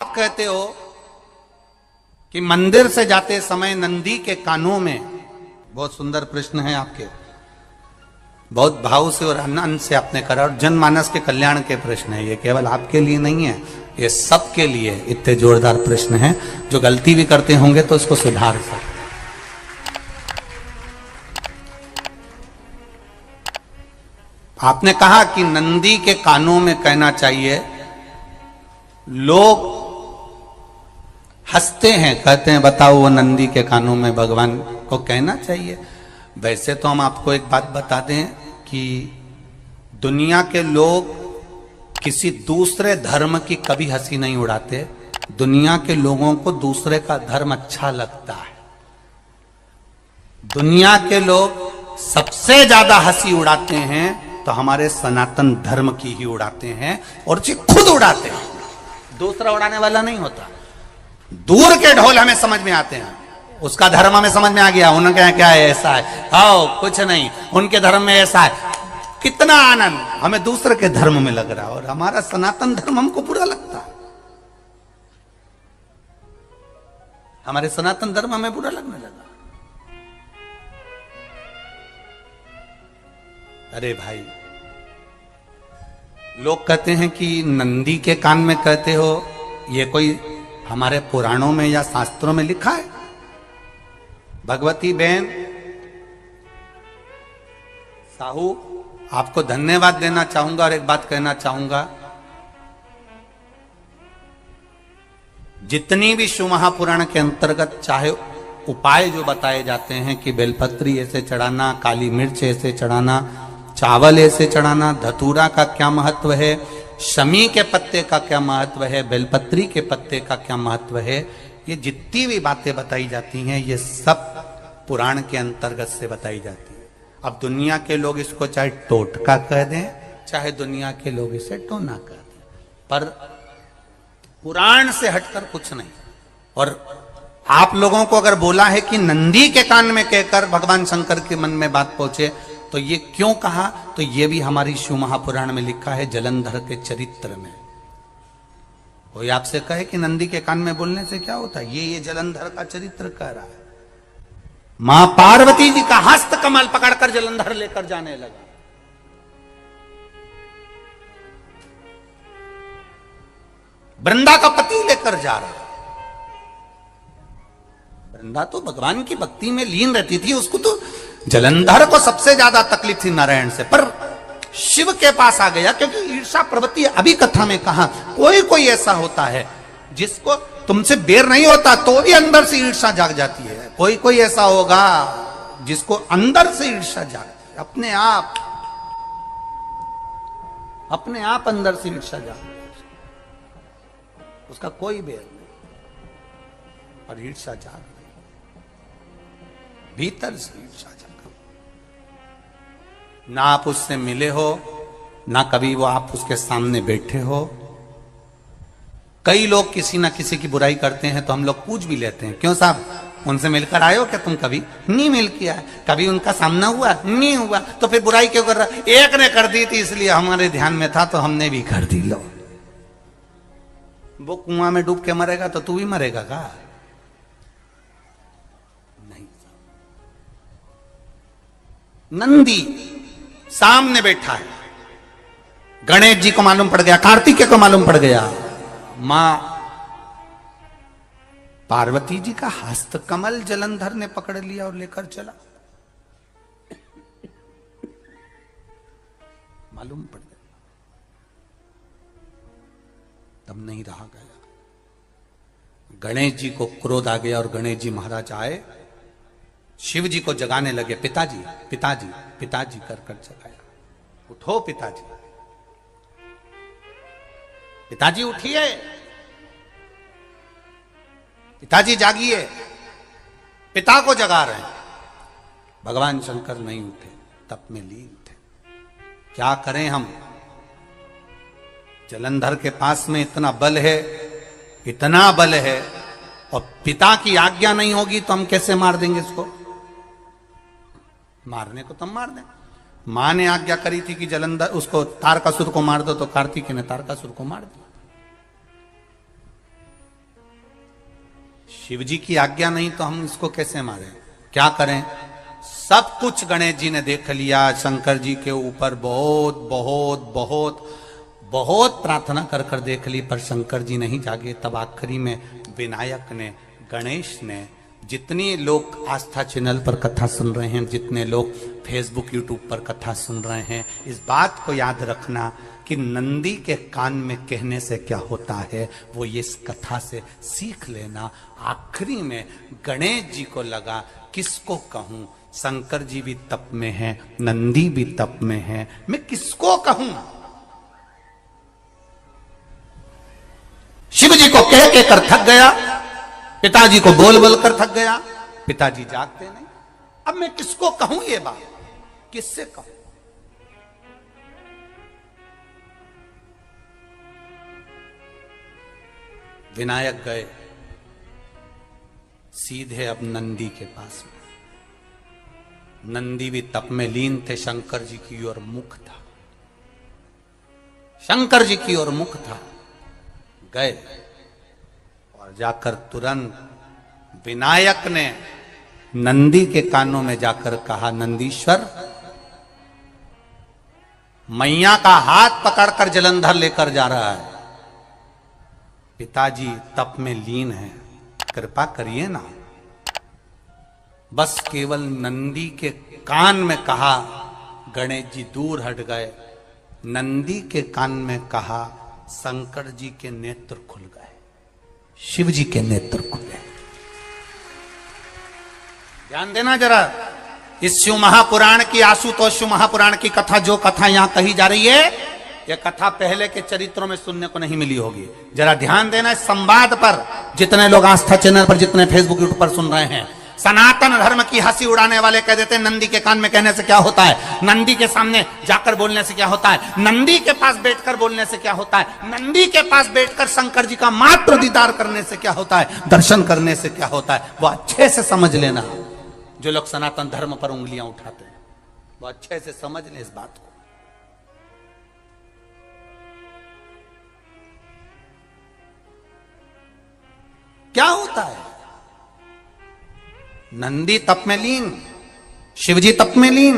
आप कहते हो कि मंदिर से जाते समय नंदी के कानों में, बहुत सुंदर प्रश्न है आपके, बहुत भाव से और आनंद से आपने करा, और जनमानस के कल्याण के प्रश्न है ये, केवल आपके लिए नहीं है, ये सबके लिए इतने जोरदार प्रश्न हैं। जो गलती भी करते होंगे तो इसको सुधार सकते। आपने कहा कि नंदी के कानों में कहना चाहिए, लोग हंसते हैं, कहते हैं बताओ वो नंदी के कानों में भगवान को कहना चाहिए। वैसे तो हम आपको एक बात बता दें कि दुनिया के लोग किसी दूसरे धर्म की कभी हंसी नहीं उड़ाते। दुनिया के लोगों को दूसरे का धर्म अच्छा लगता है। दुनिया के लोग सबसे ज्यादा हंसी उड़ाते हैं तो हमारे सनातन धर्म की ही उड़ाते हैं, और जी खुद उड़ाते हैं, दूसरा उड़ाने वाला नहीं होता। दूर के ढोल हमें समझ में आते हैं, उसका धर्म हमें समझ में आ गया, उनके यहाँ क्या है, ऐसा है, आओ कुछ नहीं, उनके धर्म में ऐसा है, कितना आनंद हमें दूसरे के धर्म में लग रहा है, और हमारा सनातन धर्म हमको बुरा लगता है। हमारे सनातन धर्म हमें बुरा लगने लगा। अरे भाई, लोग कहते हैं कि नंदी के कान में कहते हो, ये कोई हमारे पुराणों में या शास्त्रों में लिखा है? भगवती बहन साहू, आपको धन्यवाद देना चाहूंगा और एक बात कहना चाहूंगा, जितनी भी शिव महापुराण के अंतर्गत चाहे उपाय जो बताए जाते हैं कि बेलपत्री ऐसे चढ़ाना, काली मिर्च ऐसे चढ़ाना, चावल ऐसे चढ़ाना, धतूरा का क्या महत्व है, शमी के पत्ते का क्या महत्व है, बेलपत्री के पत्ते का क्या महत्व है, ये जितनी भी बातें बताई जाती हैं ये सब पुराण के अंतर्गत से बताई जाती है। अब दुनिया के लोग इसको चाहे टोटका कह दें, चाहे दुनिया के लोग इसे टोना कह दें, पर पुराण से हटकर कुछ नहीं। और आप लोगों को अगर बोला है कि नंदी के कान में कहकर भगवान शंकर के मन में बात पहुंचे, तो ये क्यों कहा, तो ये भी हमारी शिव महापुराण में लिखा है, जलंधर के चरित्र में। कोई आपसे कहे कि नंदी के कान में बोलने से क्या होता है, ये जलंधर का चरित्र कह रहा है। मां पार्वती जी का हस्त कमल पकड़कर जलंधर लेकर जाने लगा। वृंदा का पति लेकर जा रहा। वृंदा तो भगवान की भक्ति में लीन रहती थी, उसको तो जलंधर को सबसे ज्यादा तकलीफ थी नारायण से, पर शिव के पास आ गया, क्योंकि ईर्षा प्रवृत्ति, अभी कथा में कहा, कोई कोई ऐसा होता है जिसको तुमसे बेर नहीं होता तो भी अंदर से ईर्षा जाग जाती है। कोई कोई ऐसा होगा जिसको अंदर से ईर्षा जागती है, अपने आप अंदर से ईर्षा जागती है, उसका कोई बेर नहीं, पर ईर्षा जाग रही, भीतर से ईर्षा जाग। ना आप उससे मिले हो, ना कभी वो आप उसके सामने बैठे हो। कई लोग किसी ना किसी की बुराई करते हैं तो हम लोग पूछ भी लेते हैं, क्यों साहब उनसे मिलकर आए हो क्या तुम? कभी नहीं मिल किया है, कभी उनका सामना हुआ नहीं हुआ, तो फिर बुराई क्यों कर रहा? एक ने कर दी थी इसलिए हमारे ध्यान में था तो हमने भी कर दी। लो, वो कुआं में डूब के मरेगा तो तू भी मरेगा का? नहीं। नंदी सामने बैठा है, गणेश जी को मालूम पड़ गया, कार्तिकेय को मालूम पड़ गया, मां पार्वती जी का हस्त कमल जलंधर ने पकड़ लिया और लेकर चला। मालूम पड़ गया, तब नहीं रहा गया। गणेश जी को क्रोध आ गया और गणेश जी महाराज आए, शिव जी को जगाने लगे, पिताजी पिताजी पिताजी कर कर जगाया, उठो पिताजी, पिताजी उठिए, पिताजी जागिए, पिता को जगा रहे हैं। भगवान शंकर नहीं उठे, तप में लीन थे। क्या करें हम? जलंधर के पास में इतना बल है, इतना बल है, और पिता की आज्ञा नहीं होगी तो हम कैसे मार देंगे इसको? मारने को तब मार दें। मां ने आज्ञा करी थी कि जलंधर उसको तारकासुर को मार दो, तो कार्तिकेय ने तारकासुर को मार दिया। शिव जी की आज्ञा नहीं तो हम इसको कैसे मारें? क्या करें? सब कुछ गणेश जी ने देख लिया, शंकर जी के ऊपर बहुत बहुत बहुत बहुत प्रार्थना कर कर देख ली, पर शंकर जी नहीं जागे। तब आखिरी में विनायक ने, गणेश ने, जितने लोग आस्था चैनल पर कथा सुन रहे हैं, जितने लोग फेसबुक यूट्यूब पर कथा सुन रहे हैं, इस बात को याद रखना कि नंदी के कान में कहने से क्या होता है वो ये इस कथा से सीख लेना। आखिरी में गणेश जी को लगा किसको कहूं, शंकर जी भी तप में हैं, नंदी भी तप में है, मैं किसको कहूं? शिव जी को कह के कर थक गया, पिताजी को बोल बोल कर थक गया, पिताजी जागते नहीं। अब मैं किसको कहूं ये बात, किससे कहूं? विनायक गए सीधे अब नंदी के पास में। नंदी भी तप में लीन थे, शंकर जी की ओर मुख था, शंकर जी की ओर मुख था। गए और जाकर तुरंत विनायक ने नंदी के कानों में जाकर कहा, नंदीश्वर, मैया का हाथ पकड़कर जलंधर लेकर जा रहा है, पिताजी तप में लीन है, कृपा करिए ना। बस केवल नंदी के कान में कहा, गणेश जी दूर हट गए। नंदी के कान में कहा, शंकर जी के नेत्र खुल गए, शिव जी के नेत्र खुले। ध्यान देना जरा, इस शिव महापुराण की, आशुतोष शिव महापुराण की कथा, जो कथा यहां कही जा रही है, यह कथा पहले के चरित्रों में सुनने को नहीं मिली होगी। जरा ध्यान देना इस संवाद पर, जितने लोग आस्था चैनल पर, जितने फेसबुक यूट्यूब पर सुन रहे हैं। सनातन धर्म की हंसी उड़ाने वाले कह देते हैं नंदी के कान में कहने से क्या होता है, नंदी के सामने जाकर बोलने से क्या होता है, नंदी के पास बैठकर बोलने से क्या होता है, नंदी के पास बैठकर शंकर जी का मात्र दीदार करने से क्या होता है, दर्शन करने से क्या होता है। वो अच्छे से समझ लेना, जो लोग सनातन धर्म पर उंगलियां उठाते हैं वो अच्छे से समझ ले इस बात को। क्या होता है, नंदी तप में लीन, शिवजी तप में लीन,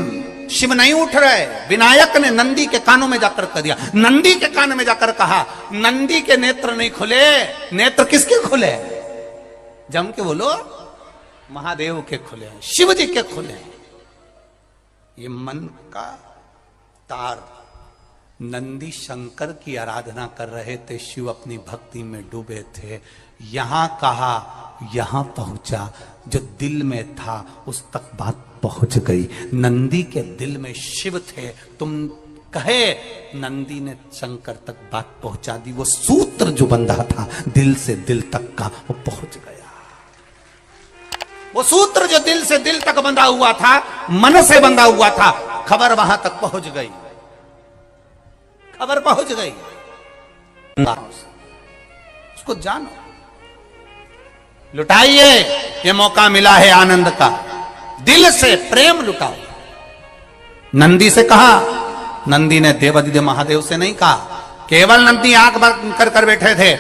शिव नहीं उठ रहे। विनायक ने नंदी के कानों में जाकर कह दिया, नंदी के कान में जाकर कहा, नंदी के नेत्र नहीं खुले। नेत्र किसके खुले? जम के बोलो, महादेव के खुले, शिव जी के खुले। ये मन का तार। नंदी शंकर की आराधना कर रहे थे, शिव अपनी भक्ति में डूबे थे। यहां कहा, यहां पहुंचा, जो दिल में था उस तक बात पहुंच गई। नंदी के दिल में शिव थे, तुम कहे, नंदी ने शंकर तक बात पहुंचा दी। वो सूत्र जो बंधा था दिल से दिल तक का, वो पहुंच गया। वो सूत्र जो दिल से दिल तक बंधा हुआ था, मन से बंधा हुआ था, खबर वहां तक पहुंच गई, खबर पहुंच गई। उसको जानो, लुटाइए, ये मौका मिला है आनंद का, दिल से प्रेम लुटाओ। नंदी से कहा, नंदी ने देवादिदेव महादेव से नहीं कहा। केवल नंदी आंख बंद कर कर बैठे थे,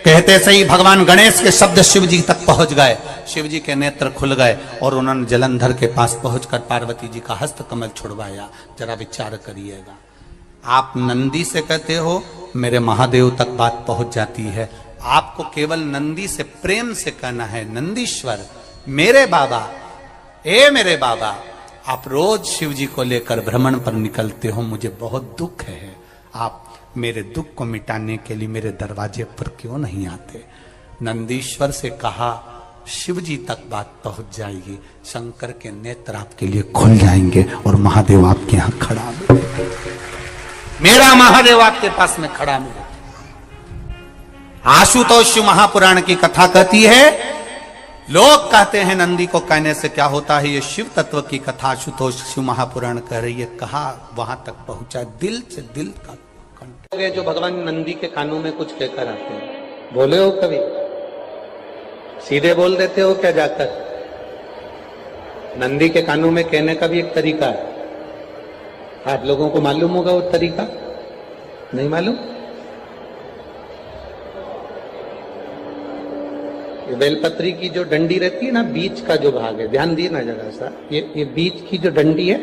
कहते सही भगवान गणेश के शब्द शिव जी तक पहुंच गए। शिव जी के नेत्र खुल गए और उन्होंने जलंधर के पास पहुंचकर पार्वती जी का हस्त कमल छुड़वाया। जरा विचार करिएगा, आप नंदी से कहते हो मेरे महादेव तक बात पहुंच जाती है। आपको केवल नंदी से प्रेम से कहना है, नंदीश्वर मेरे बाबा, ए मेरे बाबा, आप रोज शिव जी को लेकर भ्रमण पर निकलते हो, मुझे बहुत दुख है, आप मेरे दुख को मिटाने के लिए मेरे दरवाजे पर क्यों नहीं आते? नंदीश्वर से कहा, शिव जी तक बात पहुंच जाएगी, शंकर के नेत्र आपके लिए खुल जाएंगे और महादेव आपके यहां खड़ा मिलेगा, मेरा महादेव आपके पास में खड़ा मिलेगा। आशुतोष शिव महापुराण की कथा कहती है, लोग कहते हैं नंदी को कहने से क्या होता है, ये शिव तत्व की कथा आशुतोष शिव महापुराण कह रही है। कहा वहां तक पहुंचा, दिल से दिल का कंठ। जो भगवान नंदी के कानों में कुछ कहकर आते हैं, बोले हो कभी? सीधे बोल देते हो क्या जाकर? नंदी के कानों में कहने का भी एक तरीका है। आप लोगों को मालूम होगा वो तरीका? नहीं मालूम? बेलपत्री की जो डंडी रहती है ना, बीच का जो भाग है, ध्यान दिए ना जरा सा, ये बीच की जो डंडी है,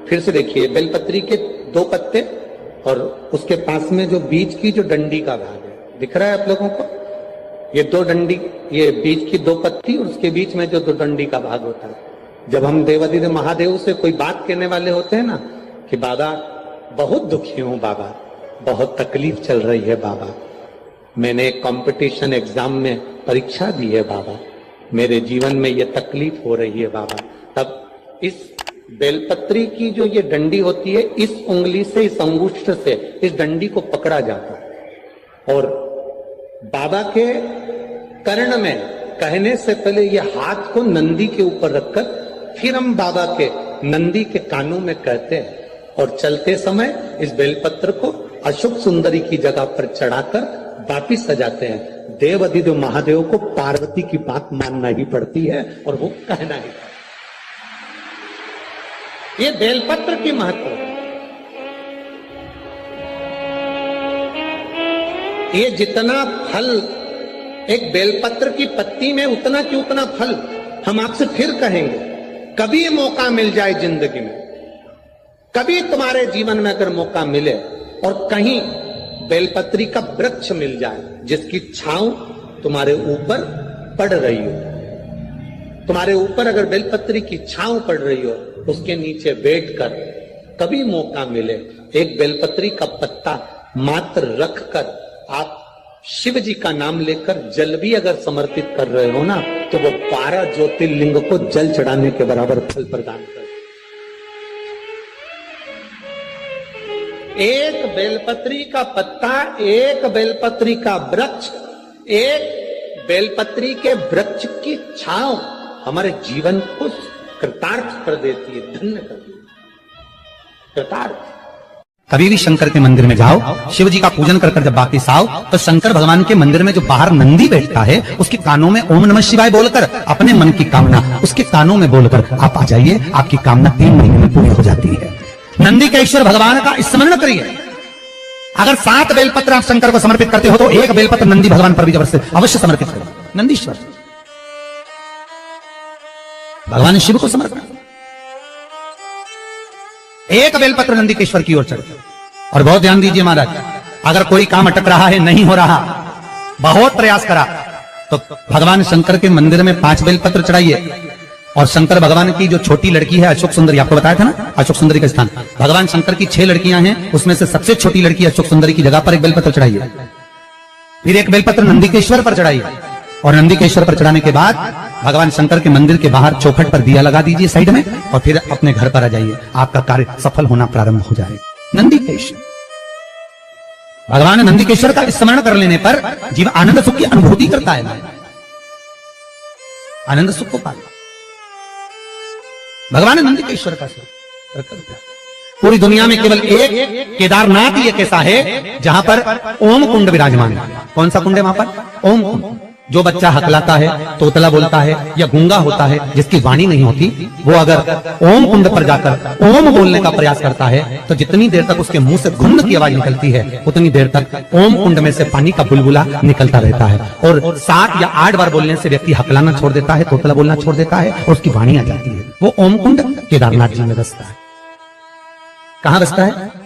फिर से देखिए, बेलपत्री के 2 पत्ते और उसके पास में जो बीच की जो डंडी का भाग है, दिख रहा है आप लोगों को? ये 2 डंडी, ये बीच की 2 पत्ती और उसके बीच में जो 2 डंडी का भाग होता है। जब हम देवादिदेव महादेव से कोई बात कहने वाले होते हैं ना कि बाबा बहुत दुखी हूं, बाबा बहुत तकलीफ चल रही है, बाबा मैंने एक कंपटीशन एग्जाम में परीक्षा दी है, बाबा मेरे जीवन में ये तकलीफ हो रही है, बाबा, तब इस बेलपत्री की जो ये डंडी होती है, इस उंगली से, इस अंगुष्ठ से इस डंडी को पकड़ा जाता है और बाबा के कर्ण में कहने से पहले ये हाथ को नंदी के ऊपर रखकर फिर हम बाबा के नंदी के कानों में कहते हैं और चलते समय इस बेलपत्र को अशोक सुंदरी की जगह पर चढ़ाकर वापिस सजाते हैं। देव अधिदेव महादेव को पार्वती की बात मानना ही पड़ती है और वो कहना ही पड़ता है। ये बेलपत्र की महत्व है। ये जितना फल एक बेलपत्र की पत्ती में, उतना की उतना फल। हम आपसे फिर कहेंगे, कभी मौका मिल जाए जिंदगी में, कभी तुम्हारे जीवन में अगर मौका मिले और कहीं बेलपत्री का वृक्ष मिल जाए जिसकी छांव तुम्हारे ऊपर पड़ रही हो, तुम्हारे ऊपर अगर बेलपत्री की छांव पड़ रही हो, उसके नीचे बैठकर कभी मौका मिले, एक बेलपत्री का पत्ता मात्र रखकर आप शिव जी का नाम लेकर जल भी अगर समर्पित कर रहे हो ना, तो वो 12 ज्योतिर्लिंग को जल चढ़ाने के बराबर फल प्रदान कर। एक बेलपत्री का पत्ता, एक बेलपत्री का वृक्ष, एक बेलपत्री के वृक्ष की छांव हमारे जीवन को कृतार्थ कर देती है, धन्य कर देती है, कृतार्थ। कभी भी शंकर के मंदिर में जाओ, शिव जी का पूजन कर जब वापिस आओ, तो शंकर भगवान के मंदिर में जो बाहर नंदी बैठता है, उसके कानों में ओम नमः शिवाय बोलकर अपने मन की कामना उसके कानों में बोलकर आप आ जाइए, आपकी कामना 3 महीने में पूरी हो जाती है। नंदी के ईश्वर भगवान का स्मरण करिए। अगर 7 बेलपत्र आप शंकर को समर्पित करते हो तो 1 बेलपत्र नंदी भगवान पर भी जबरदस्त अवश्य समर्पित करो। नंदीश्वर भगवान शिव को समर्पित, 1 बेलपत्र नंदी के ईश्वर की ओर चढ़े। और बहुत ध्यान दीजिए महाराज, अगर कोई काम अटक रहा है, नहीं हो रहा, बहुत प्रयास करा, तो भगवान शंकर के मंदिर में 5 बेलपत्र चढ़ाइए। और शंकर भगवान की जो छोटी लड़की है अशोक सुंदरी, आपको बताया था ना अशोक सुंदरी का स्थान, भगवान शंकर की 6 लड़कियां हैं, उसमें से सबसे छोटी लड़की अशोक सुंदरी की जगह पर 1 बेलपत्र चढ़ाइए। फिर 1 बेलपत्र नंदीकेश्वर पर चढ़ाइए और नंदीकेश्वर पर चढ़ाने के बाद भगवान शंकर के मंदिर के बाहर चौखट पर दिया लगा दीजिए साइड में, और फिर अपने घर पर आ जाइए, आपका कार्य सफल होना प्रारंभ हो जाएगा। नंदीकेश्वर भगवान नंदीकेश्वर का स्मरण कर लेने पर जीव आनंद सुख की अनुभूति करता है, आनंद सुख को पाता। भगवान नंदीकेश्वर का पूरी दुनिया में केवल एक केदारनाथ ही एक ऐसा है जहां पर ओम कुंड विराजमान है। कौन सा कुंड है वहां पर? ओम कुंड। जो बच्चा हकलाता है, तोतला बोलता है या गूंगा होता है, जिसकी वाणी नहीं होती, वो अगर ओम कुंड पर जाकर ओम बोलने का प्रयास करता है तो जितनी देर तक उसके मुंह से घुन्न की आवाज निकलती है, उतनी देर तक ओम कुंड में से पानी का बुलबुला निकलता रहता है। और 7 या 8 बार बोलने से व्यक्ति हकलाना छोड़ देता है, तोतला बोलना छोड़ देता है और उसकी वाणी आ जाती है। वो ओम कुंड केदारनाथ जी में बसता है। कहां बसता है?